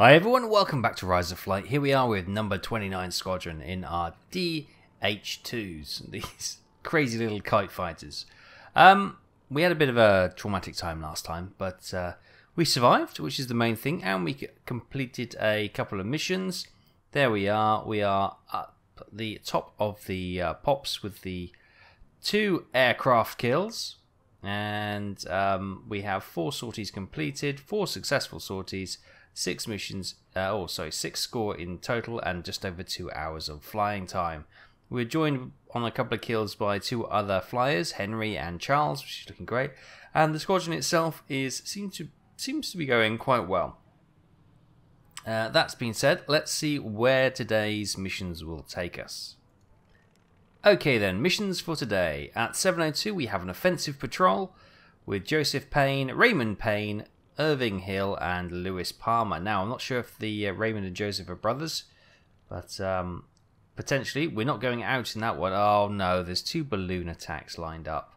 Hi everyone, welcome back to Rise of Flight. Here we are with number 29 Squadron in our DH2s, these crazy little kite fighters. We had a bit of a traumatic time last time, but we survived, which is the main thing, and we completed a couple of missions. There we are at the top of the pops with the 2 aircraft kills, and we have 4 sorties completed, 4 successful sorties, 6 missions, 6 score in total, and just over 2 hours of flying time. We're joined on a couple of kills by 2 other flyers, Henry and Charles, which is looking great. And the squadron itself seems to be going quite well. That's been said, let's see where today's missions will take us. Okay then, missions for today. At 7:02 we have an offensive patrol with Joseph Payne, Raymond Payne, Irving Hill and Lewis Palmer. Now, I'm not sure if the Raymond and Joseph are brothers, but potentially. We're not going out in that one. Oh no, there's 2 balloon attacks lined up.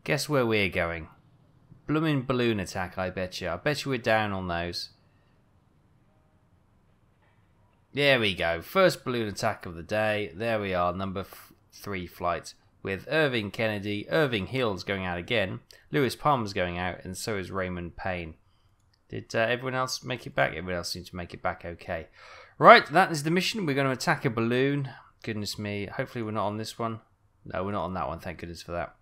Guess where we're going? Bloomin' balloon attack, I bet you. I bet you we're down on those. There we go. First balloon attack of the day. There we are, number 3 flight. With Irving Kennedy, Irving Hill's going out again, Lewis Palmer's going out, and so is Raymond Payne. Did everyone else make it back? Everyone else seemed to make it back okay. Right, that is the mission. We're going to attack a balloon. Goodness me. Hopefully we're not on this one. No, we're not on that one. Thank goodness for that.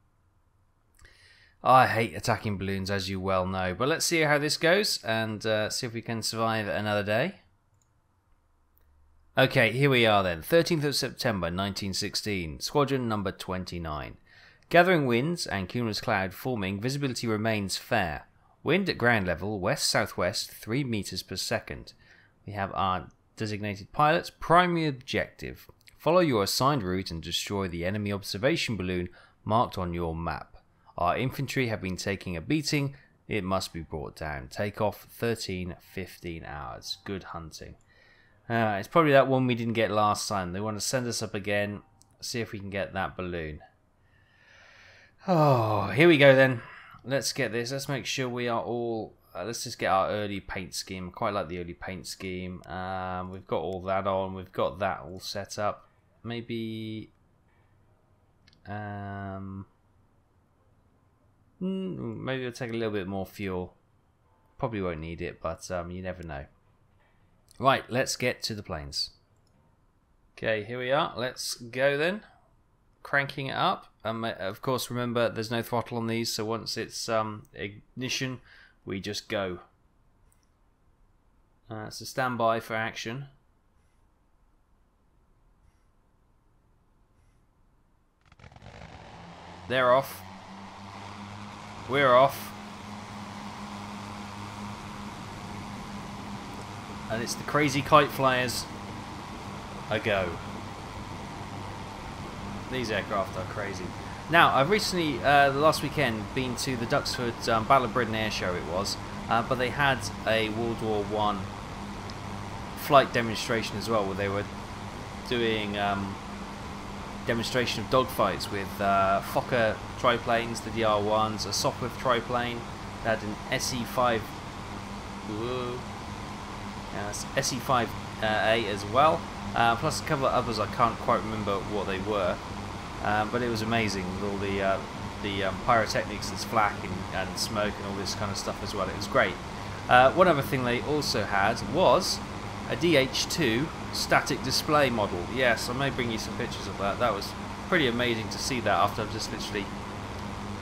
I hate attacking balloons, as you well know. But let's see how this goes, and see if we can survive another day. Okay, here we are then. 13th of September 1916, Squadron number 29. Gathering winds and cumulus cloud forming, visibility remains fair. Wind at ground level, west-southwest, 3 meters per second. We have our designated pilots. Primary objective: follow your assigned route and destroy the enemy observation balloon marked on your map. Our infantry have been taking a beating. It must be brought down. Take off 13-15 hours. Good hunting. It's probably that one we didn't get last time. They want to send us up again. See if we can get that balloon. Oh, here we go then. Let's get this. Let's make sure we are all... let's just get our early paint scheme. Quite like the early paint scheme. We've got all that on. We've got that all set up. Maybe... maybe it'll take a little bit more fuel. Probably won't need it, but you never know. Right, let's get to the planes. Okay, here we are. Let's go then. Cranking it up. Of course, remember, there's no throttle on these, so once it's ignition, we just go. So stand by for action. They're off. We're off. And it's the crazy kite flyers a go. These aircraft are crazy. Now, I've recently, last weekend, been to the Duxford Battle of Britain Air Show, it was, but they had a World War I flight demonstration as well, where they were doing demonstration of dogfights with Fokker triplanes, the DR1s, a Sopwith triplane, they had an SE-5... SE-5A as well, plus a couple of others. I can't quite remember what they were, but it was amazing with all the pyrotechnics, there's flak and smoke and all this kind of stuff as well. It was great. One other thing they also had was a DH2 static display model. Yes, I may bring you some pictures of that. That was pretty amazing to see that after I've just literally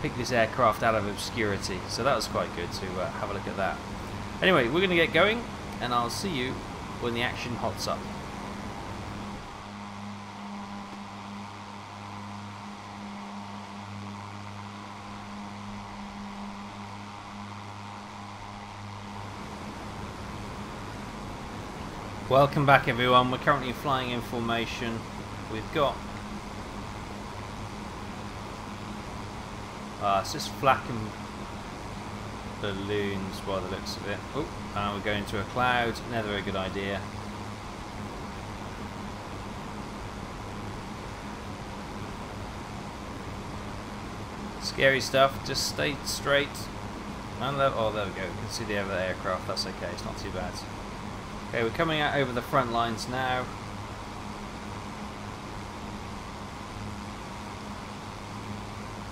picked this aircraft out of obscurity. So that was quite good to have a look at that. Anyway, we're going to get going, and I'll see you when the action hots up. Welcome back everyone, we're currently flying in formation. We've got... it's just flak and balloons by the looks of it. Oh, and we're going to a cloud, never a good idea. Scary stuff, just stay straight. And oh, there we go. We can see the other aircraft. That's okay. It's not too bad. Okay, we're coming out over the front lines now.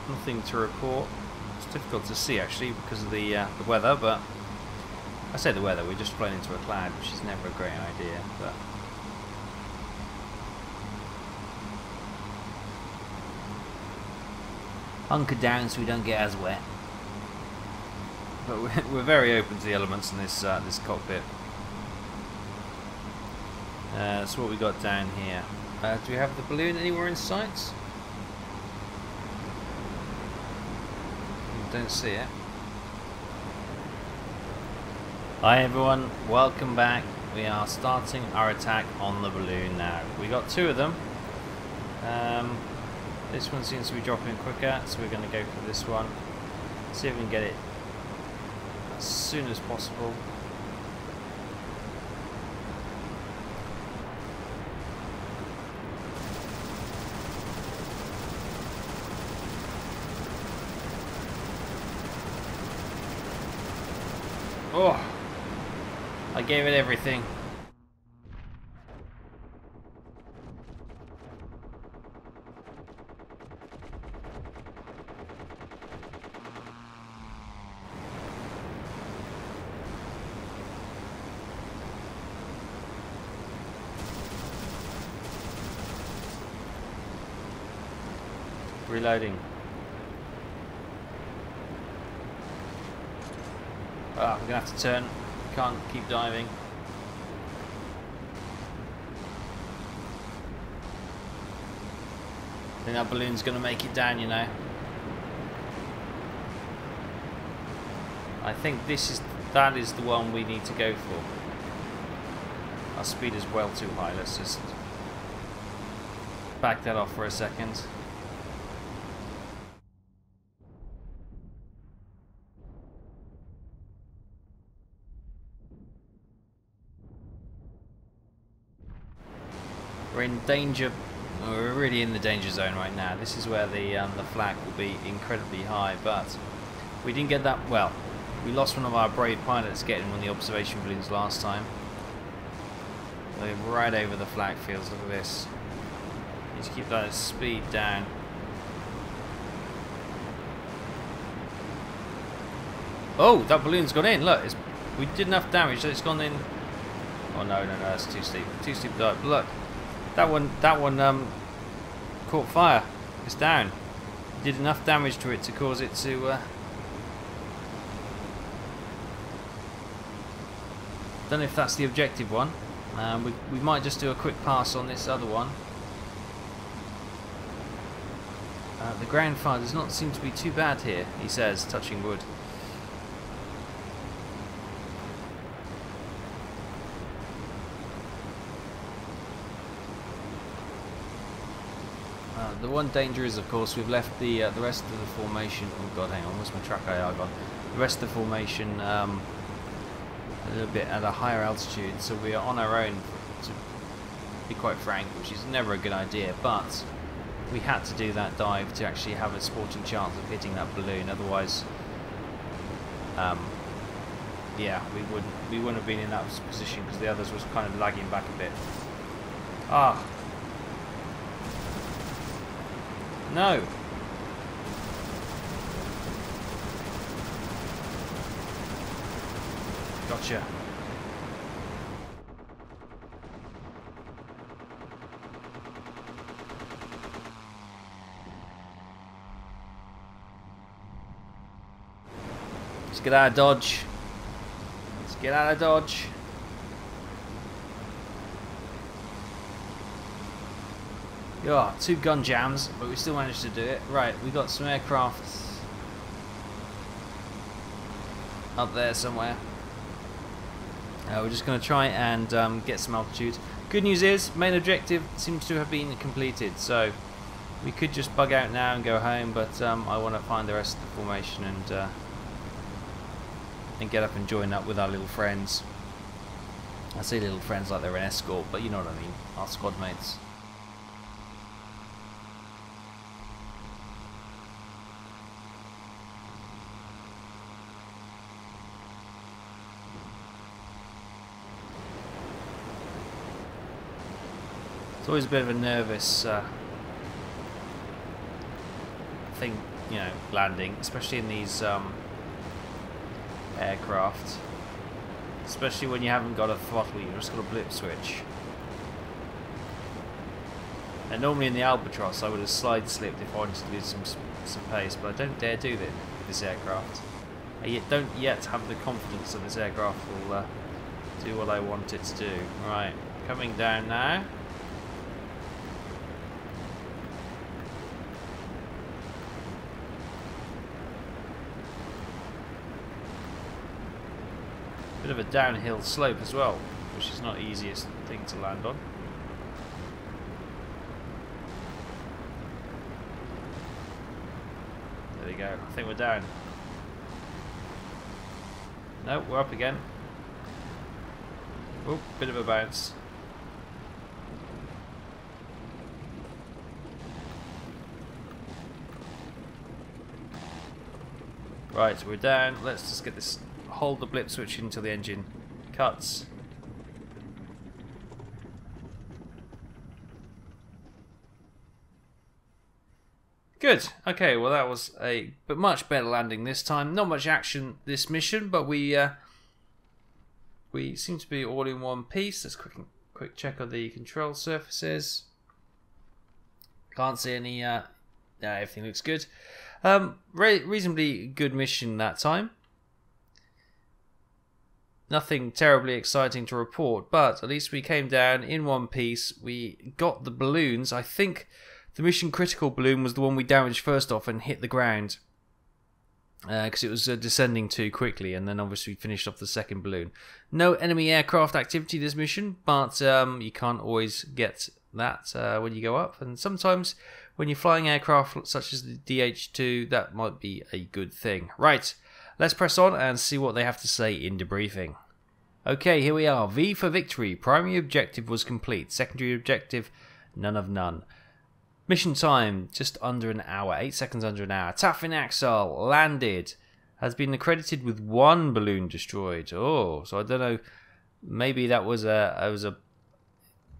Nothing to report. It's difficult to see actually because of the weather, but I say the weather. We're just flown into a cloud, which is never a great idea. But hunker down so we don't get as wet. But we're very open to the elements in this this cockpit. That's what we got down here. Do we have the balloon anywhere in sight? Don't see it. Hi everyone, welcome back. We are starting our attack on the balloon now. We got two of them. This one seems to be dropping quicker, so we're going to go for this one. See if we can get it as soon as possible. Oh, I gave it everything. Reloading. Ah, we're gonna have to turn. Can't keep diving. I think that balloon's gonna make it down, you know. I think that is the one we need to go for. Our speed is well too high. Let's just back that off for a second. We're in danger. We're really in the danger zone right now. This is where the flag will be incredibly high, but we didn't get that. Well, we lost one of our brave pilots getting one of the observation balloons last time. They're right over the flag fields. Look at this. Need to keep that speed down. Oh, that balloon's gone in. Look, we did enough damage that it's gone in. Oh no, that's too steep. Too steep to dive. But look. That one caught fire. It's down. Did enough damage to it to cause it to. Don't know if that's the objective one. We might just do a quick pass on this other one. The ground fire does not seem to be too bad here, he says, touching wood. The one danger is, of course, we've left the rest of the formation. Oh God, hang on, where's my track IR gone? The rest of the formation a little bit at a higher altitude, so we are on our own, to be quite frank, which is never a good idea. But we had to do that dive to actually have a sporting chance of hitting that balloon. Otherwise, yeah, we wouldn't have been in that position because the others was kind of lagging back a bit. Ah. No. Gotcha. Let's get out of Dodge. Let's get out of Dodge. Yeah, 2 gun jams, but we still managed to do it. Right, we got some aircraft up there somewhere. We're just going to try and get some altitude. Good news is, main objective seems to have been completed, so we could just bug out now and go home, but I want to find the rest of the formation and get up and join up with our little friends. I say little friends like they're an escort, but you know what I mean, our squad mates. It's always a bit of a nervous thing, you know, landing, especially in these aircraft. Especially when you haven't got a throttle, you've just got a blip switch. And normally in the Albatross I would have slide slipped if I wanted to lose some pace, but I don't dare do that with this aircraft. I don't yet have the confidence that this aircraft will do what I want it to do. Right, coming down now. Bit of a downhill slope as well, which is not the easiest thing to land on. There we go. I think we're down. No, we're up again. Oh, bit of a bounce. Right, we're down. Let's just get this. Hold the blip switch until the engine cuts. Good. Okay, well that was a much better landing this time. Not much action this mission, but we seem to be all in one piece. Let's quick check of the control surfaces. Can't see any. Everything looks good. Reasonably good mission that time. Nothing terribly exciting to report, but at least we came down in one piece. We got the balloons. I think the mission critical balloon was the one we damaged first off and hit the ground because it was descending too quickly, and then obviously finished off the second balloon. No enemy aircraft activity this mission, but you can't always get that when you go up, and sometimes when you're flying aircraft such as the DH2, that might be a good thing. Right. Let's press on and see what they have to say in debriefing. Okay, here we are. V for victory. Primary objective was complete. Secondary objective, none of none. Mission time, just under an hour. 8 seconds under an hour. Taff in Exile, landed. Has been accredited with 1 balloon destroyed. Oh, so I don't know. Maybe that was an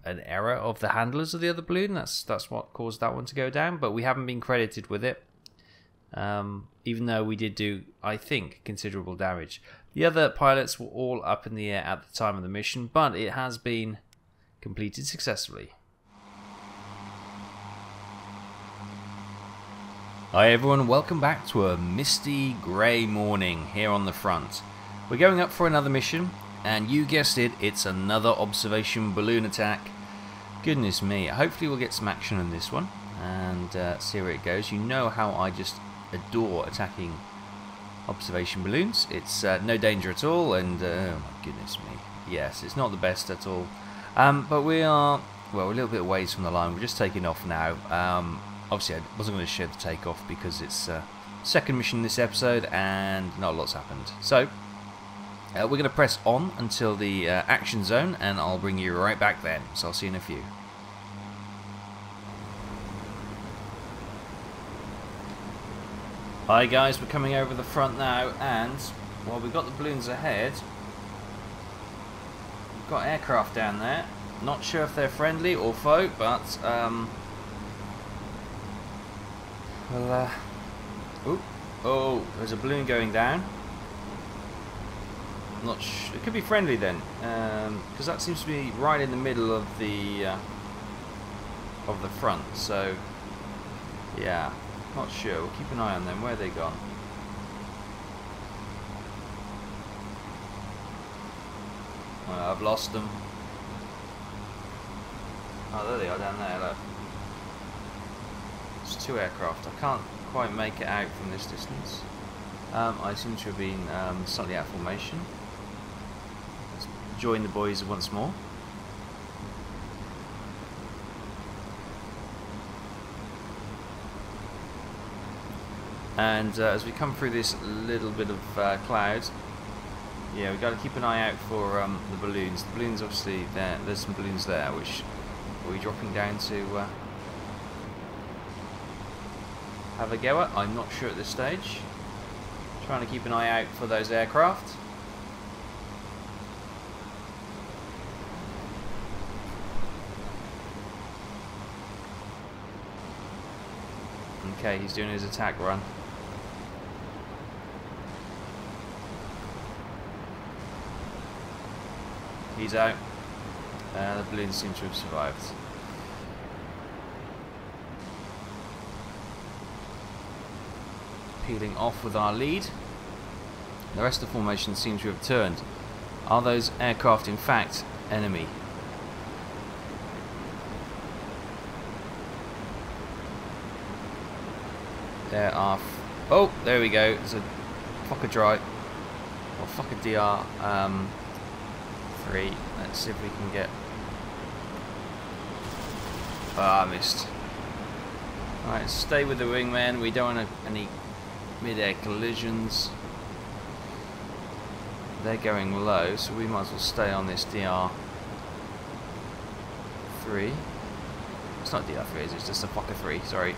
error of the handlers of the other balloon. That's what caused that one to go down. But we haven't been credited with it. Even though we did do, I think, considerable damage. The other pilots were all up in the air at the time of the mission, but it has been completed successfully. Hi everyone, welcome back to a misty grey morning here on the front. We're going up for another mission, and you guessed it, it's another observation balloon attack. Goodness me, hopefully we'll get some action on this one, and see where it goes. You know how I just adore attacking observation balloons. It's no danger at all, and oh my goodness me, yes, it's not the best at all. But we are, well, we're a little bit away from the line. We're just taking off now. Obviously I wasn't going to show the takeoff because it's second mission in this episode and not a lot's happened. So we're going to press on until the action zone, and I'll bring you right back then. So I'll see you in a few. Hi guys, we're coming over the front now, and while we've got the balloons ahead, we've got aircraft down there. Not sure if they're friendly or foe, but oh, there's a balloon going down. Not sure. It could be friendly then, because that seems to be right in the middle of the front. So yeah. Not sure. We'll keep an eye on them. Where are they gone? Well, I've lost them. Oh, there they are down there. Look. There's 2 aircraft. I can't quite make it out from this distance. I seem to have been slightly out of formation. Let's join the boys once more. And as we come through this little bit of cloud, yeah, we've got to keep an eye out for the balloons. The balloons, obviously, there's some balloons there, which are we dropping down to have a go at? I'm not sure at this stage. Trying to keep an eye out for those aircraft. Okay, he's doing his attack run. He's out. The balloons seem to have survived. Peeling off with our lead. The rest of the formation seems to have turned. Are those aircraft in fact enemy? There are... oh, there we go. There's a Fokker dry. Or Fokker DR 3. Let's see if we can get... ah, I missed. Alright, stay with the wingman. We don't want any mid-air collisions. They're going low, so we might as well stay on this DR 3. It's not DR 3, it's just a Fokker 3, sorry.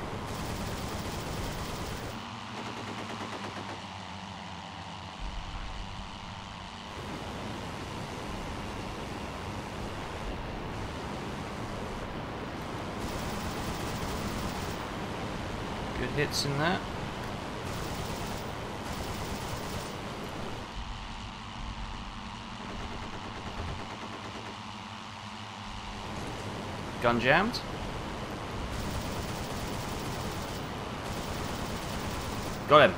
Good hits in that. Gun jammed. Got him.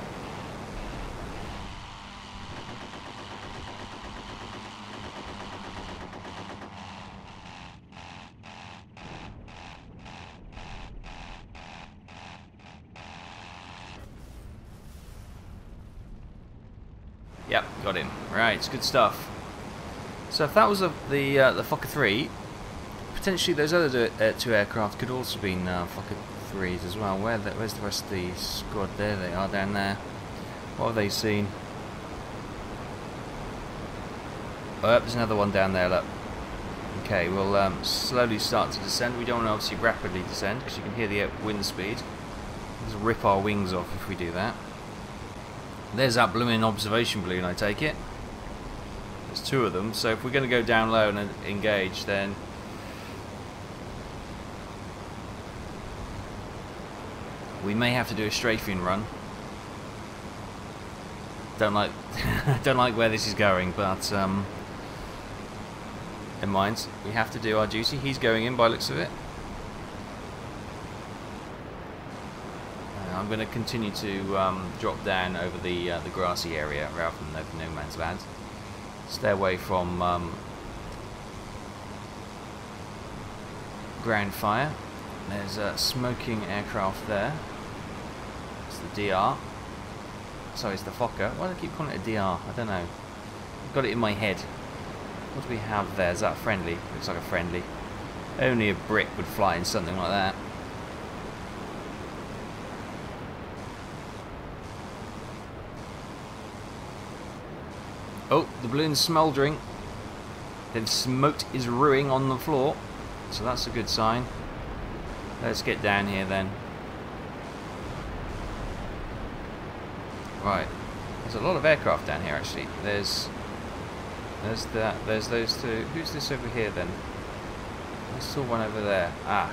Yep, got him. Right, good stuff. So if that was the Fokker 3, potentially those other two aircraft could also have been Fokker 3s as well. Where's the rest of the squad? There they are, down there. What have they seen? Oh, there's another one down there, look. Okay, we'll slowly start to descend. We don't want to obviously rapidly descend because you can hear the wind speed. Just rip our wings off if we do that. There's that blooming observation balloon, I take it. There's two of them, so if we're going to go down low and engage, then we may have to do a strafing run. Don't like don't like where this is going, but never mind. We have to do our duty. He's going in by the looks of it. I'm going to continue to drop down over the grassy area rather than over no man's land. Stay away from ground fire. There's a smoking aircraft there. It's the DR. Sorry, it's the Fokker. Why do I keep calling it a DR? I don't know. I've got it in my head. What do we have there? Is that friendly? Looks like a friendly. Only a Brit would fly in something like that. Oh, the balloon's smouldering. Then smoke is ruining on the floor. So that's a good sign. Let's get down here then. Right. There's a lot of aircraft down here actually. There's those two. Who's this over here then? I saw one over there. Ah.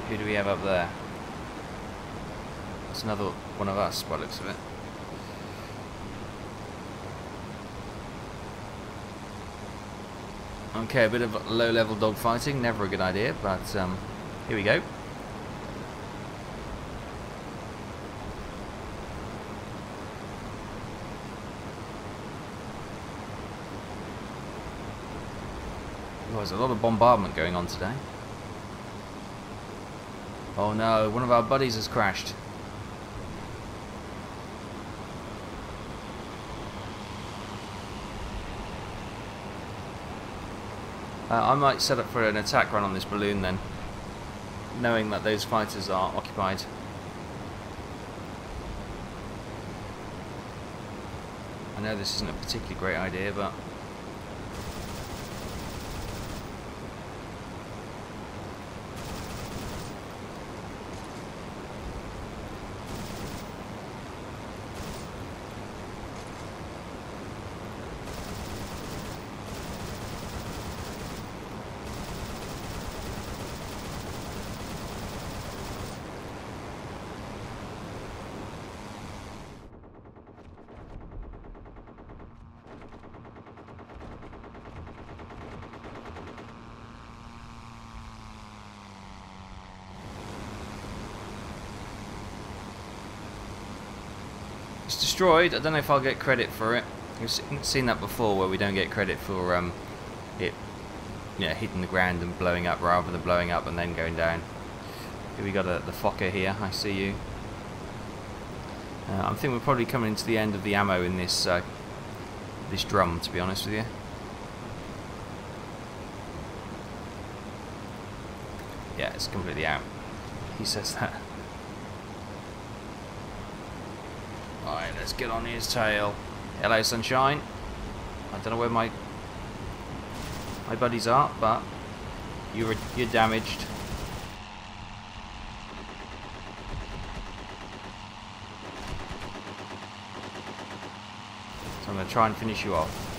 Who do we have up there? It's another one of us by the looks of it. Okay, a bit of low-level dogfighting, never a good idea, but here we go. Oh, there's a lot of bombardment going on today. Oh no, one of our buddies has crashed. I might set up for an attack run on this balloon then, knowing that those fighters are occupied. I know this isn't a particularly great idea, but destroyed. I don't know if I'll get credit for it. You've seen that before, where we don't get credit for it, hitting the ground and blowing up rather than blowing up and then going down. Here we got the Fokker here. I see you. I think we're probably coming to the end of the ammo in this this drum, to be honest with you. Yeah, it's completely out. He says that. Alright, let's get on his tail. Hello, sunshine. I don't know where my buddies are, but you're damaged. So I'm going to try and finish you off.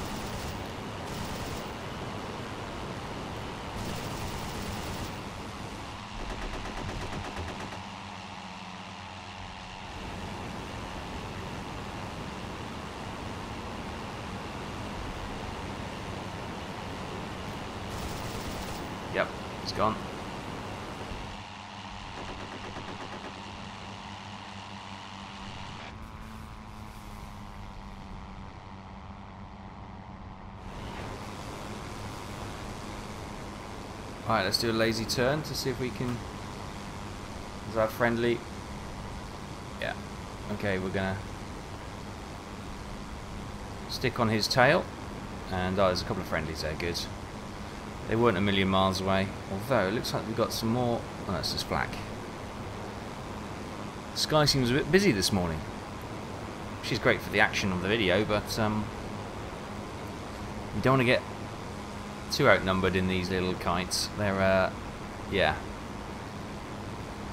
Yep, it's gone. Alright, let's do a lazy turn to see if we can... Is that friendly? Yeah. Okay, we're gonna stick on his tail. And there's a couple of friendlies there, good. They weren't a million miles away, although it looks like we've got some more. Oh, that's just flak. The sky seems a bit busy this morning, which is great for the action of the video, but you don't want to get too outnumbered in these little kites. They're, yeah,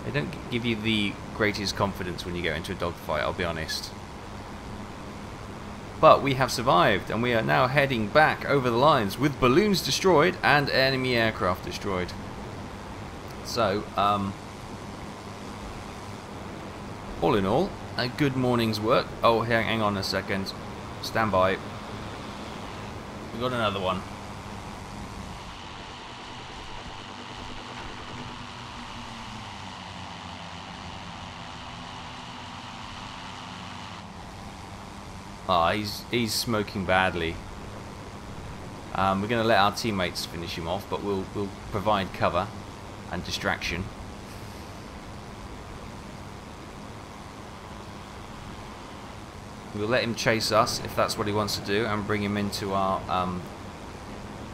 they don't give you the greatest confidence when you go into a dogfight, I'll be honest. But we have survived, and we are now heading back over the lines with balloons destroyed and enemy aircraft destroyed. So, all in all, a good morning's work. Oh, hang on a second. Stand by. We got another one. Ah, he's smoking badly. We're going to let our teammates finish him off, but we'll provide cover and distraction. We'll let him chase us if that's what he wants to do, and bring him into our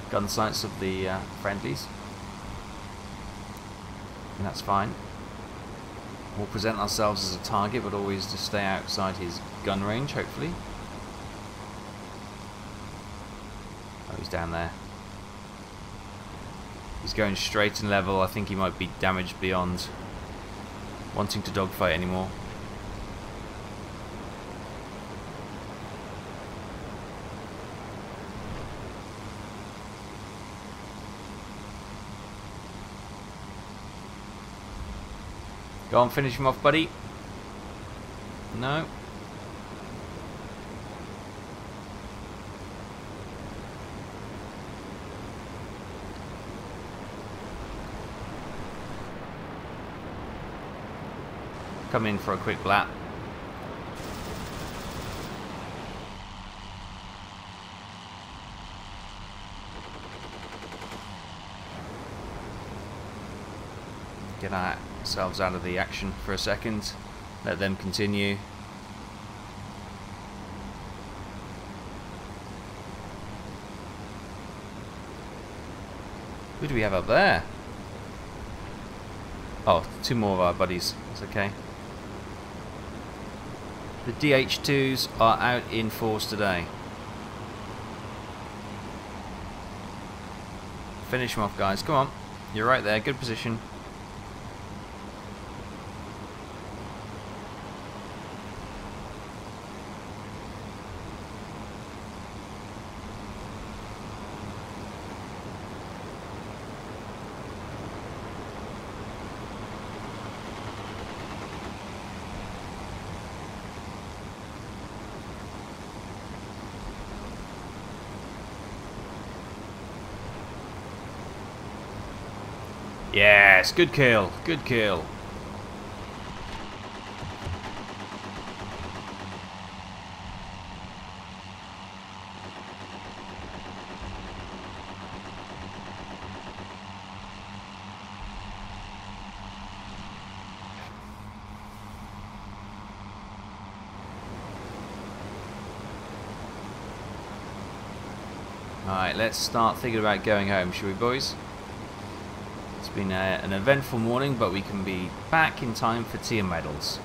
gun sights of the friendlies. And that's fine. We'll present ourselves as a target, but always to stay outside his gun range, hopefully. Oh, he's down there. He's going straight and level. I think he might be damaged beyond wanting to dogfight anymore. Go on, finish him off, buddy. No. Come in for a quick lap. Get ourselves out of the action for a second. Let them continue. Who do we have up there? Oh, two more of our buddies. It's okay. The DH2s are out in force today. Finish them off, guys. Come on. You're right there. Good position. Yes, good kill, good kill. Alright, let's start thinking about going home, shall we, boys? It's been an eventful morning, but we can be back in time for tier medals.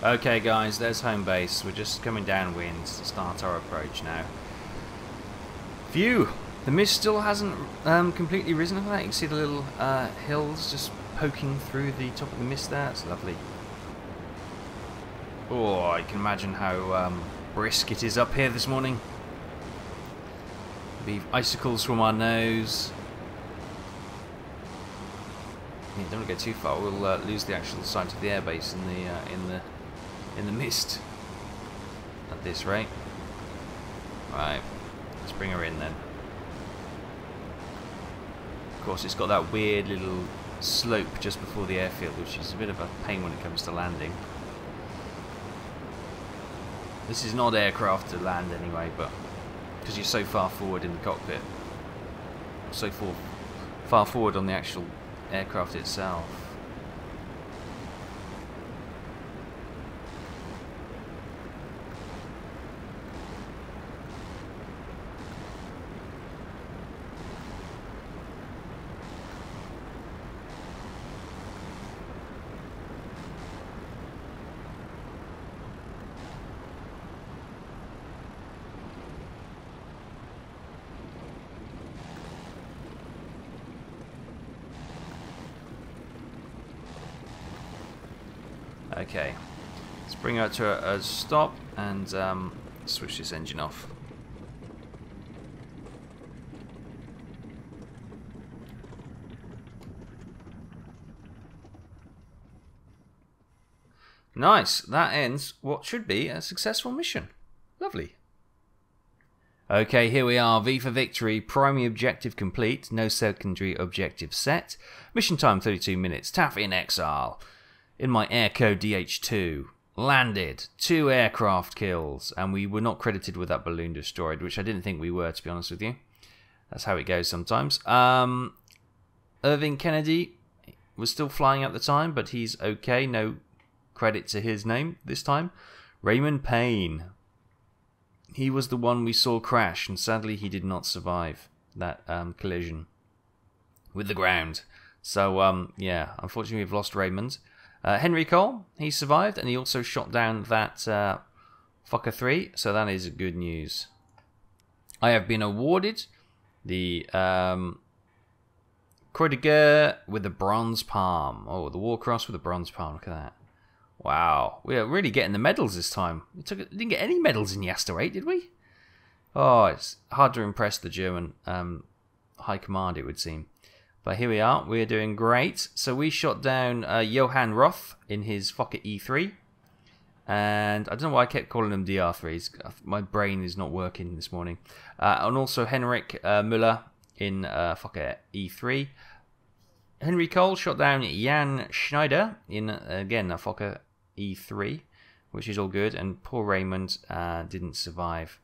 Okay guys, there's home base. We're just coming downwind to start our approach now. Phew! The mist still hasn't completely risen over that. You can see the little hills just poking through the top of the mist there. It's lovely. Oh, I can imagine how brisk it is up here this morning. The icicles from our nose. Yeah, don't want to go too far. We'll lose the actual sight of the airbase in the mist at this rate. Right, let's bring her in then. Of course, it's got that weird little slope just before the airfield, which is a bit of a pain when it comes to landing. This is not aircraft to land anyway, but because you're so far forward in the cockpit, so far forward on the actual aircraft itself. Okay, let's bring her to a stop and switch this engine off. Nice, that ends what should be a successful mission. Lovely. Okay, here we are, V for victory, primary objective complete, no secondary objective set. Mission time 32 minutes, Taff in Exile. In my airco DH2, landed, 2 aircraft kills, and we were not credited with that balloon destroyed, which I didn't think we were, to be honest with you. That's how it goes sometimes. Irving Kennedy was still flying at the time, but he's okay, no credit to his name this time. Raymond Payne, he was the one we saw crash, and sadly he did not survive that collision with the ground. So, yeah, unfortunately we've lost Raymond. Henry Cole, he survived, and he also shot down that Fokker 3, so that is good news. I have been awarded the Croix de Guerre with the Bronze Palm. Oh, the War Cross with the Bronze Palm, look at that. Wow, we are really getting the medals this time. We didn't get any medals in Yasta 8, did we? Oh, it's hard to impress the German High Command, it would seem. But here we are, we're doing great. So we shot down Johann Roth in his Fokker E3. And I don't know why I kept calling them DR3s. My brain is not working this morning. And also Henrik Müller in Fokker E3. Henry Cole shot down Jan Schneider in, again, a Fokker E3, which is all good. And poor Raymond didn't survive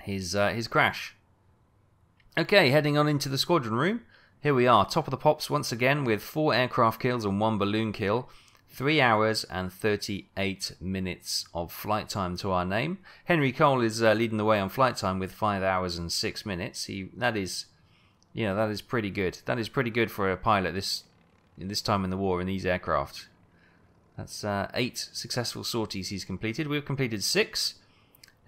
his crash. Okay, heading on into the squadron room. Here we are, top of the pops once again with 4 aircraft kills and 1 balloon kill. 3 hours and 38 minutes of flight time to our name. Henry Cole is leading the way on flight time with 5 hours and 6 minutes. That is pretty good. That is pretty good for a pilot this time in the war in these aircraft. That's 8 successful sorties he's completed. We've completed 6.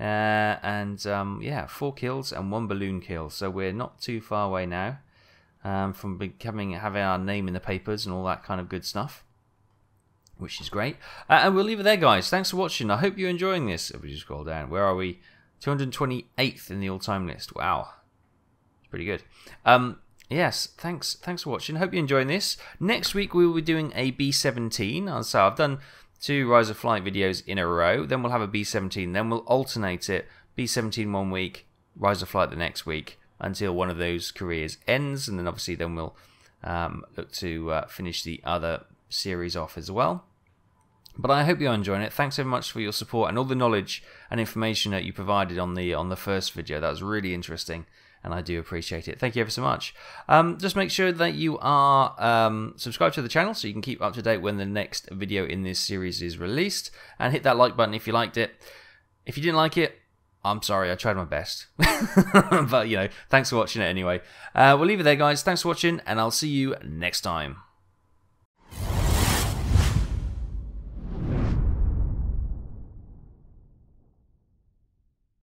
Yeah, 4 kills and 1 balloon kill. So we're not too far away now. From having our name in the papers and all that kind of good stuff, which is great. And we'll leave it there, guys. Thanks for watching. I hope you're enjoying this. If we just scroll down, where are we? 228th in the all-time list. Wow, it's pretty good. Yes, thanks for watching. Hope you're enjoying this. Next week we will be doing a B-17. So I've done 2 Rise of Flight videos in a row. Then we'll have a B-17. Then we'll alternate it. B-17 one week, Rise of Flight the next week, until one of those careers ends, and then obviously we'll look to finish the other series off as well. But I hope you're enjoying it. Thanks so much for your support and all the knowledge and information that you provided on the first video. That was really interesting, and I do appreciate it. Thank you ever so much. Just make sure that you are subscribed to the channel so you can keep up to date when the next video in this series is released. And hit that like button if you liked it. If you didn't like it, I'm sorry, I tried my best. But, you know, thanks for watching it anyway. We'll leave it there, guys. Thanks for watching, and I'll see you next time.